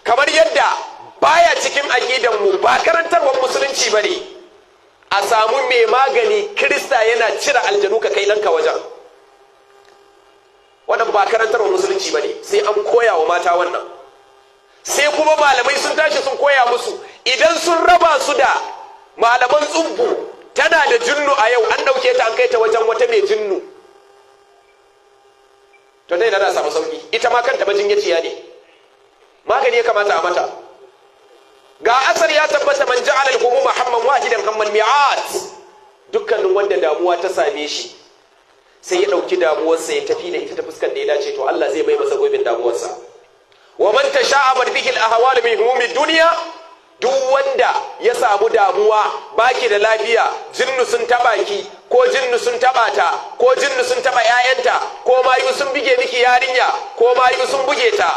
kamar yadda baya cikin aqidanmu ba karantarwar musulunci bane a samu mai magani Kirista yana cire aljanu ka kai ɗanka wajen. Wannan ba karantarwar musulunci bane, sai an koya wa mata wannan. Sai kuma malamai sun tashi sun koya musu, idan sun raba su da malaman tsubbu, tana da jinnu a yau an ɗauke ta an kai ta wajen wata mai jinnu, to dai na samu sauki. Ita ma kanta majinyaciya ne, magani ya kamata a mata. Ga asar ya tabbata, man ja'ala al-humuma hamman wahidan hamman mi'at, dukkanin wanda damuwa ta same shi sai ya ɗauki damuwarsa ya tafi da ita ta fuskar da ya dace, to Allah zai bai masa gobin damuwarsa. Wa man tasha'abat bihi al-ahwal min humumi dunya, duk wanda ya samu damuwa, baki da lafiya, jinnu sun taba ki, ko jinnu sun taba ta, ko jinnu sun taba ƴaƴanta, ko mayu sun buge miki yarinya, ko mayu sun buge ta,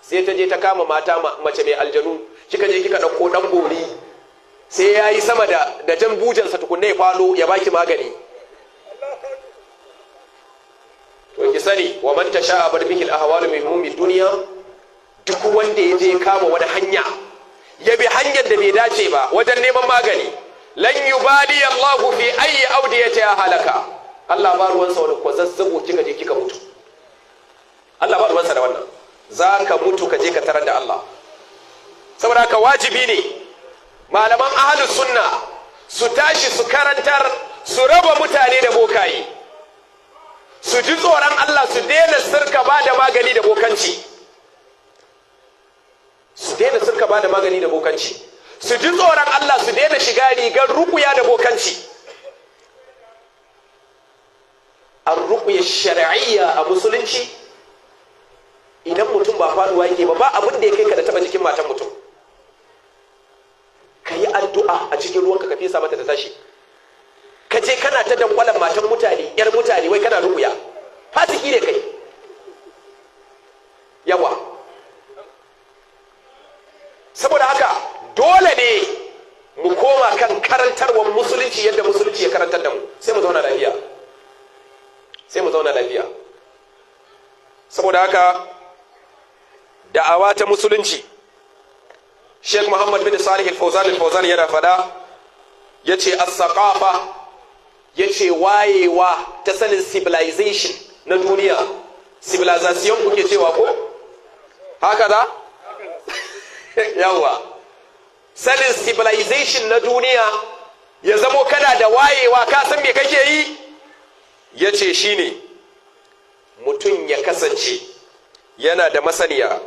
sai ta je ta kama mata mace mai aljanu, kika je kika ɗauko ɗan bori, sai ya yi sama da jan bujansa tukunna ya falo ya baki magani. To ki sani, wa man tasha'abat bihi al-ahwal min humumi dunya, duk wanda ya je kama wani hanya ya bi hanyar da bai dace ba wajen neman magani, lan yubali Allahu fi ayyi awdiyati ya halaka, Allah ba ruwansa wani ko zazzabo kika je kika mutu, Allah ba ruwansa da wannan. Za ka mutu ka je ka tarar da Allah. Saboda haka wajibi ne malaman ahlus sunna su tashi su karantar, su raba mutane da bokaye, su ji tsoron Allah, su daina sirka ba da magani da bokanci, su daina sirka ba da magani da bokanci, su ji tsoron Allah, su daina shiga rigar rukuya da bokanci. Ar-ruqya shar'iyya a musulunci, idan mutum ba faduwa yake ba abin da ya kai ka da taba jikin matan mutum, ka yi addu'a a cikin ruwanka ka fesa mata ta tashi. Ka je kana ta dankwalan matan mutane, yar mutane, wai kana rukuya, fasiki ne kai. Yawa, saboda haka dole ne mu koma kan karantarwar musulunci yadda musulunci ya karantar da mu, sai mu zauna lafiya, sai mu zauna lafiya. Saboda haka da'awa ta musulunci, Sheikh Muhammad bin Salih al-Fawzan yana fada, yace as-saqafa, yace wayewa ta sanin civilization na duniya, civilization kuke cewa ko haka da yawa, sanin civilization na duniya ya zamo kana da wayewa, ka san me kake yi, yace shine mutum ya kasance yana da masaniya